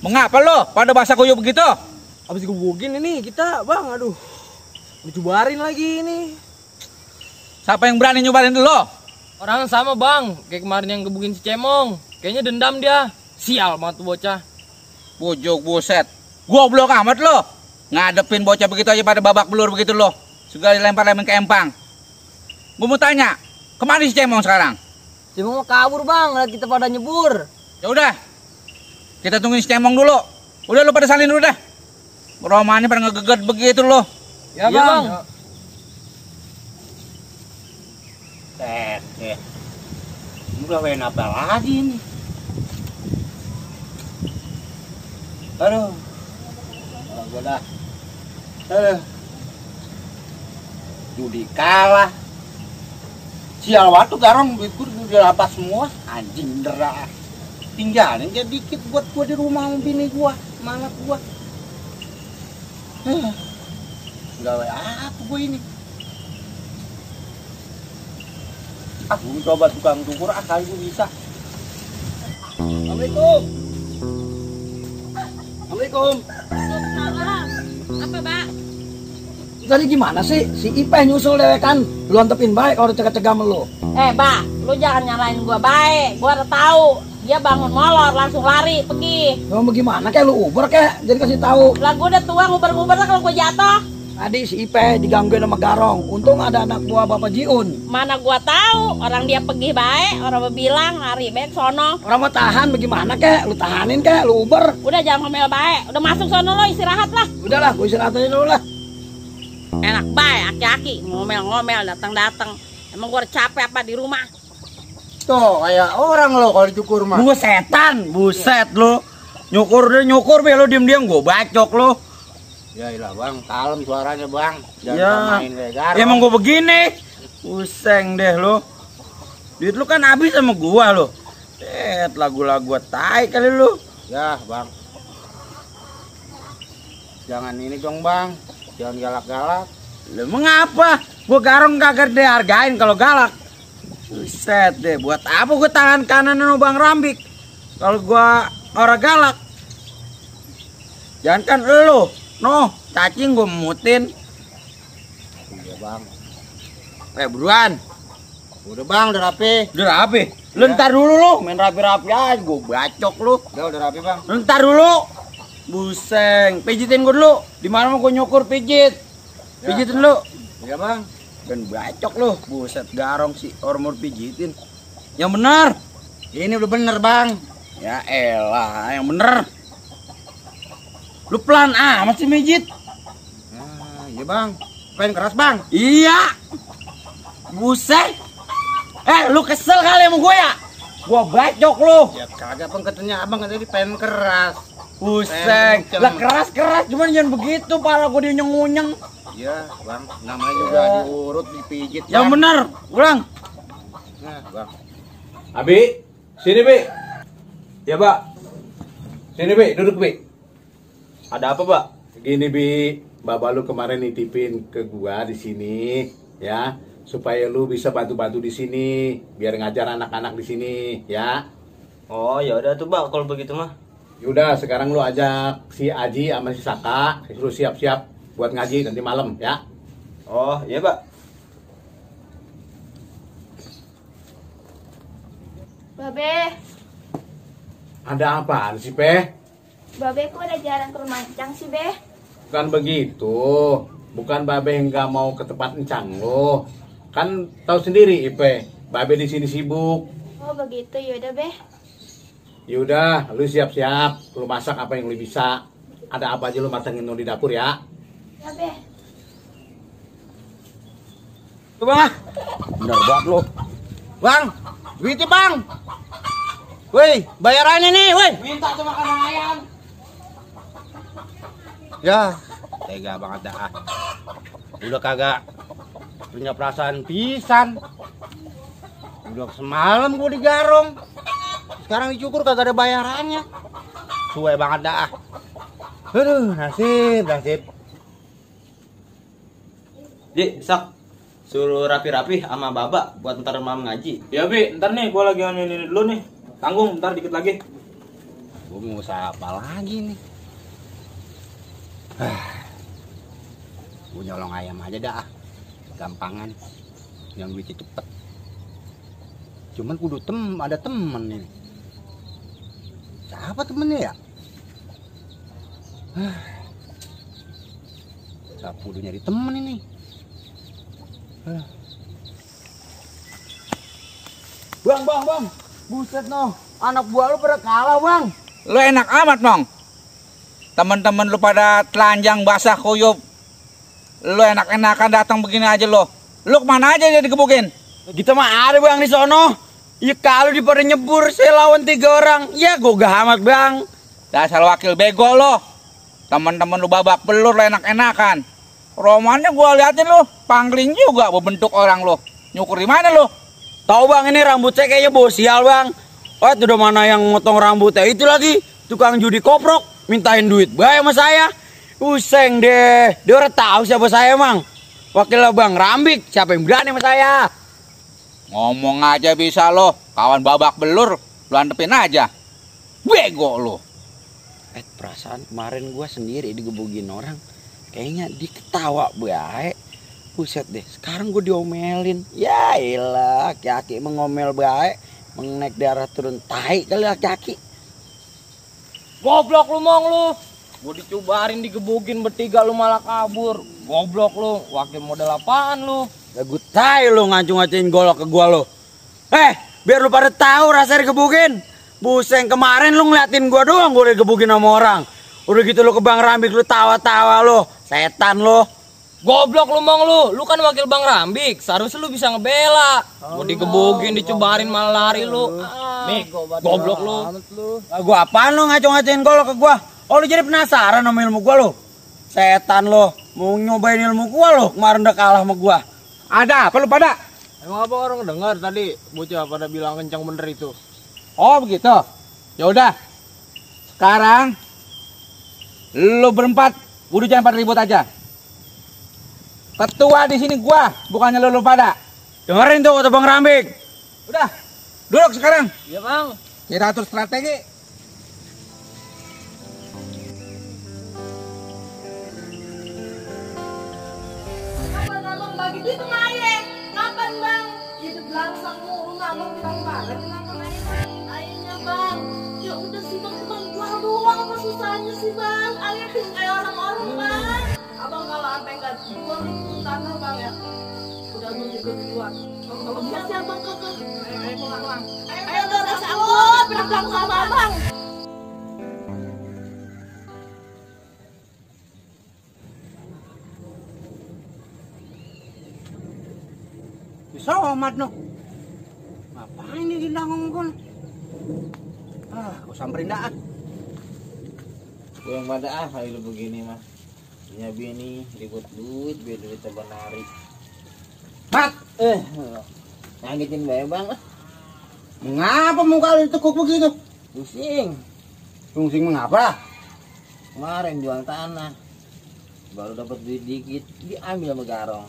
Mengapa lo pada basah kuyup begitu? Habis gebukin ini kita, Bang. Aduh. Dicubarin lagi ini. Siapa yang berani nyobarin lo? Orang sama, Bang. Kayak kemarin yang gebukin si Cemong. Kayaknya dendam dia. Sial banget tuh bocah. Bujuk buset. Goblok amat lo. Ngadepin bocah begitu aja pada babak belur begitu lo. Segala lempar-lempar ke empang. Gue mau tanya, kemana si Cemong sekarang? Cemong mau kabur, Bang. Lihat kita pada nyebur. Ya udah. Kita tungguin si Cemong dulu. Udah lo pada salin dulu dah. Romannya pada ngegeget begitu lo. Ya, Bang. Udah main apa lagi nih? Aduh. Gua dah. Judi kalah. Sial waktu garong duitku udah lapas semua. Anjing derah. Tinggalin kayak dikit buat gua di rumah sama bini gua, semangat gua. Gawe apa gua ini? Gua coba tukang cukur kali gua bisa. Assalamualaikum. Assalamualaikum. Apa, Pak? Tadi gimana sih? Si Ipeh nyusul dewekan. Lu antepin baik kalau cegah-cegah sama lu. Mbak, lu jangan nyalain gua baik. Gua udah tahu. Dia bangun molor, langsung lari, pergi. Lu mau gimana kayak lu Uber kayak? Jadi kasih tahu. Lah gua udah tua, nguber-nguber lah kalau gua jatuh. Tadi si Ipeh digangguin sama Garong. Untung ada anak buah Bapak Jiun. Mana gua tahu, orang dia pergi baik, orang bilang lari baik sono. Orang mau tahan bagaimana kek? Lu tahanin kek, lu Uber. Udah jangan ngomel baik. Udah masuk sono lo, istirahat lah. Udahlah, gua istirahat aja dulu lah. Enak baik, aki-aki ngomel-ngomel datang-datang. Emang gua udah capek apa di rumah? Tuh kayak orang lo kalau dicukur mah. Busetan, buset lo. Nyukur be lo diam-diam gua bacok lo. Ya ilah Bang, kalem suaranya Bang. Jangan Ya. main kayak Garong. Emang gua begini. Puseng deh lo. Duit lu kan habis sama gua lo. Lagu-lagu gua tai kali lu. Ya Bang. Jangan ini dong Bang. Jangan galak-galak. Lu mengapa? Gua Garong kagak dihargain kalau galak. Buset deh, buat apa gua tangan kanan sama Bang Rambik kalau gua orang galak? Jangan kan lu, cacing gua memutin. Iya Bang. Buruan. Udah Bang, udah rapi. Udah rapi. Lu ntar dulu lu, main rapi-rapi aja gua bacok lu. Udah rapi Bang. Lu ntar dulu. Buseng, pijitin gua dulu. Di mana mau gua nyukur pijit. Pijitin lu. Iya Bang. Dan bacok lu, buset Garong si ormur pijitin. Yang bener. Ini udah bener Bang. Ya elah, yang bener. Lu pelan amat sih mijit. Nah, iya Bang. Pengen keras Bang. Iya. Buset. Lu kesel kali sama gue ya? Gua bacok lu. Ya kagak Bang, katanya Abang tadi pengen keras. Puseng. Lah keras-keras cuman jangan begitu, pala gua diunyeng-unyeng. Iya Bang, namanya juga diurut, dipijit. Yang Bang. bener, ulang. Nah Bang. Abi, sini Bi. Ya Pak. Sini Bi, duduk Bi. Ada apa Pak? Gini Bi, Bapak lu kemarin nitipin ke gua di sini, ya, supaya lu bisa bantu-bantu di sini, biar ngajar anak-anak di sini, ya. Oh, ya udah tuh, Pak, kalau begitu mah. Yaudah, sekarang lu ajak si Aji sama si Saka, suruh siap-siap buat ngaji nanti malam, ya. Oh, iya, Pak. Babe, Ada apaan sih, Peh? Babe kok ada jalan ke rumah Encang sih, Be? Bukan begitu. Bukan Babe yang nggak mau ke tempat Encang lo. Kan tahu sendiri, Ipe. Babe di sini sibuk. Oh begitu, yaudah Be. Yaudah, lu siap-siap. Lu masak apa yang lu bisa. Ada apa aja lu masangin di dapur ya. Ya Be. Tuh Bang, bener banget lo. Bang, duitnya Bang. Woi, bayarannya nih, woi. Minta tuh makanan ayam. Ya, tega banget dah. Udah kagak punya perasaan pisan. Udah semalam gua digarong. Sekarang dicukur kagak ada bayarannya. Suwe banget dah. Aduh, nasib. Ji, sak. Suruh rapi-rapi sama Baba buat ntar malam ngaji. Ya Bi, ntar nih gua lagi ini dulu nih. Tanggung ntar dikit lagi. Gua mau usaha apa lagi nih? Gua nyolong ayam aja dah. Gampangan. Yang duitnya cepet. Cuman kudu ada temen nih. Siapa temennya ya? Siapa kudu nyari temen ini? Bang. Buset noh. Anak buah lu pada kalah, Bang. Lu enak amat, Nong. Temen-temen lu pada telanjang basah kuyup. Lu enak-enakan datang begini aja lo. Lu kemana aja dia digebukin? Kita mah ada, Bang, di sono. Ya kalau di pada nyebur saya lawan 3 orang. Ya gogah amat, Bang. Dasar wakil bego lo. Temen-temen lu babak belur lu enak-enakan. Romannya gua liatin lu, pangling juga bentuk orang lu. Nyukur di mana lu? Tahu, Bang, ini rambut saya kayaknya bosial, Bang. Oh, itu udah mana yang motong rambutnya itu lagi tukang judi koprok mintain duit bae sama saya. Useng deh. Dia udah tahu siapa saya, Mang. Wakil Bang Rambik, siapa yang berani sama saya? Ngomong aja bisa lo, kawan babak belur, lu antepin aja. Bego lo. Perasaan kemarin gua sendiri digebukin orang. Kayaknya diketawa baik. Buset deh, sekarang gue diomelin. Ya elah, laki-laki mengomel baik. Menaik darah turun tai kali laki-laki. Goblok lu Mong lu. Gua dicubarin digebukin bertiga lu malah kabur. Goblok lu, wakil model apaan lu? Ya gue tai lu ngacung-ngacuin golok ke gua lu. Biar lu pada tahu rasanya digebukin. Buseng kemarin lu ngeliatin gua doang gua digebukin sama orang. Udah gitu lu ke Bang Rambik lu tawa-tawa lu. Setan lu. Goblok lu Mong lu kan wakil Bang Rambik, seharusnya lu bisa ngebela. Gua digebukin, dicubarin malah lari lu. Goblok lu. Gua apaan lu ngacung-ngacuin golok ke gua? Oh lu jadi penasaran sama ilmu gua lu? Setan lu, mau nyobain ilmu gua lu, kemarin udah kalah sama gua. Ada apa lu pada? Emang apa orang dengar tadi bocah pada bilang kencang bener itu? Oh begitu. Ya udah. Sekarang lu berempat udah jangan pada ribut aja. Ketua di sini gua, bukannya lu pada. Dengerin tuh kata Bang Rambik. Udah. Duduk sekarang. Iya Bang. Kita atur strategi. Kapan abang bagi duit sama ayah? Kapan bang? Hidup langsung mulu abang bilang banget kenapa ayahnya bang? Ya udah sih bang, cuma jual doang apa susahnya sih bang? Ayah kayak orang-orang bang. Abang kalau sampai nggak jual itu tanah bang ya, udah abang juga duluan. Kalau bisa sih abang kakak. Ayo pulang bang. Ayo udah sanggup, berangkat sama abang. Somat no. Ngapain nih di ngongkon? Gua samperin dah. Gue yang pada lu begini mah. Punya bini ribut duit, biar duit coba narik. Mat, Ngagetin bae Bang. mengapa muka lu tekuk begitu? Pusing. Fungsing mengapa? Kemarin jual tanah. Baru dapat duit dikit, diambil sama Garong.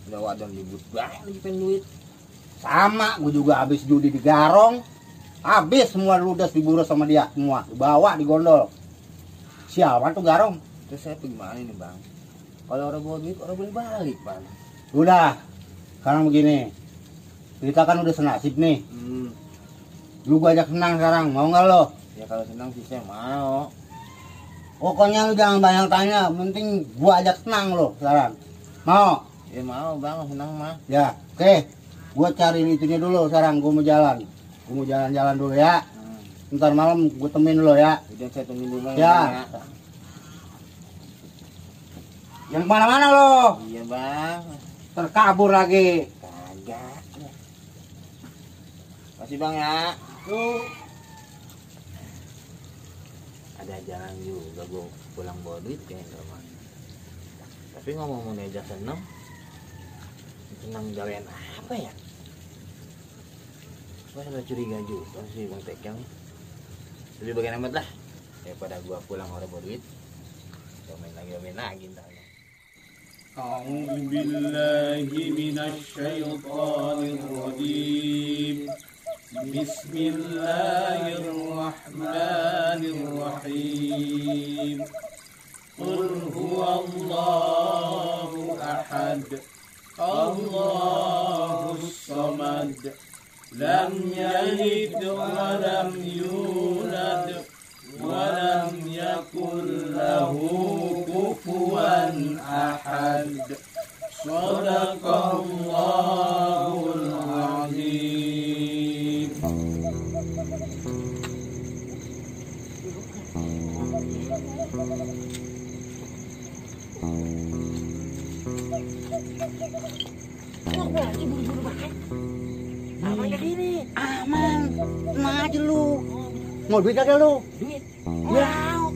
Udah wadon ribut banget lagi pengen duit. Sama, gua juga habis judi di Garong. Habis semua ludas diburos sama dia semua, dibawa digondol. Siapa tuh Garong? Terus saya gimana nih Bang? Kalau orang bawa duit, orang boleh balik Bang. Udah, sekarang begini. Kita kan udah senasib nih. Lu gua ajak senang sekarang, mau nggak lo? Ya kalau senang sih saya mau. Pokoknya lu jangan banyak tanya, penting gua ajak senang lo sekarang. Mau? Ya mau Bang, senang mah. Ya, oke. Gua cari itunya dulu sekarang, gua mau jalan. Gua mau jalan-jalan dulu ya. Ntar malam gua temenin lo ya. Udah saya temenin dulu Ya. Yang kemana-mana lo? Iya Bang. Terkabur lagi. Kagak. Masih Bang ya. Tuh. Ada jalan juga gue pulang bawa duit kayak rumah. Tapi ngomong-ngomong aja seneng gawean apa ya? Gua sudah curiga juga sih Bang Tekel. Lebih bagian amat lah daripada gua pulang orang bawa duit. Main lagi ntar. أعوذ بالله من الشيطان الرجيم بسم الله الرحمن الرحيم قل هو الله أحد الله الصمد لم يلد ولم يولد ولم يكن له كفوا أحد صدق الله العظيم. Aman jadi ini, aman, tenang aja lu. Mau duit kagak lu? Duit?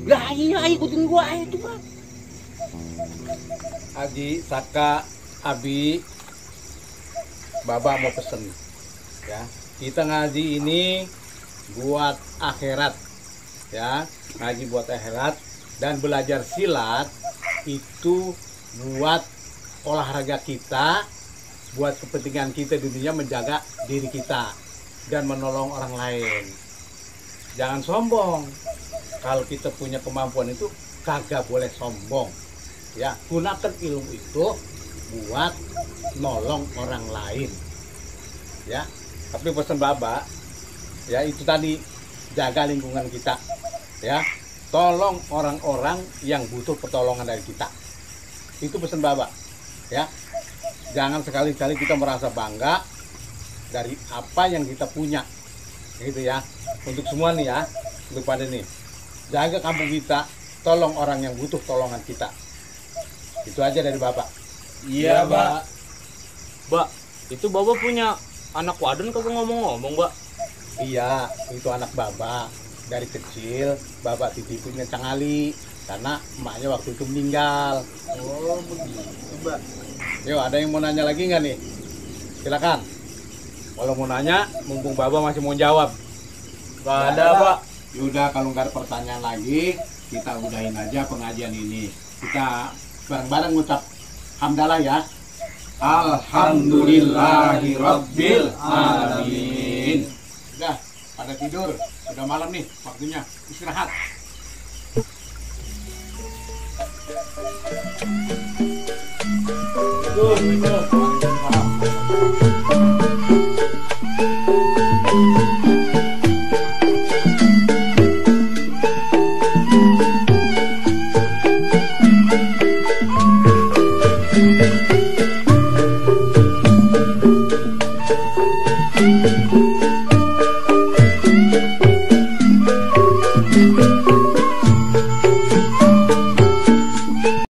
Ya iya, ikutin gua aja tuh bang. Aji, Saka, Abi, Baba mau pesen ya. Kita ngaji ini buat akhirat ya, ngaji buat akhirat dan belajar silat itu buat olahraga kita, buat kepentingan kita di dunia, menjaga diri kita dan menolong orang lain. Jangan sombong. Kalau kita punya kemampuan itu kagak boleh sombong. Ya, gunakan ilmu itu buat nolong orang lain. Ya, tapi pesan Baba, ya itu tadi, jaga lingkungan kita. Ya, tolong orang-orang yang butuh pertolongan dari kita. Itu pesan Baba. Ya, jangan sekali-kali kita merasa bangga dari apa yang kita punya. Gitu ya. Untuk semua nih ya, untuk pada nih, jaga kampung kita, tolong orang yang butuh tolongan kita. Itu aja dari Bapak. Iya, Mbak. Mbak, itu Bapak punya anak wadon kagak ngomong-ngomong, Mbak? Iya, itu anak Bapak. Dari kecil, Bapak titipin ke Cang Ali, karena emaknya waktu itu meninggal. Oh begitu Mbak. Yuk, ada yang mau nanya lagi nggak nih? Silakan. Kalau mau nanya, mumpung Bapak masih mau jawab. Gak ada, Pak. Yaudah, kalau nggak ada pertanyaan lagi, kita udahin aja pengajian ini. Kita bareng-bareng ngucap hamdalah ya. Alhamdulillahirabbil alamin. Udah, pada tidur. Udah malam nih, waktunya istirahat. Waalaikumsalam.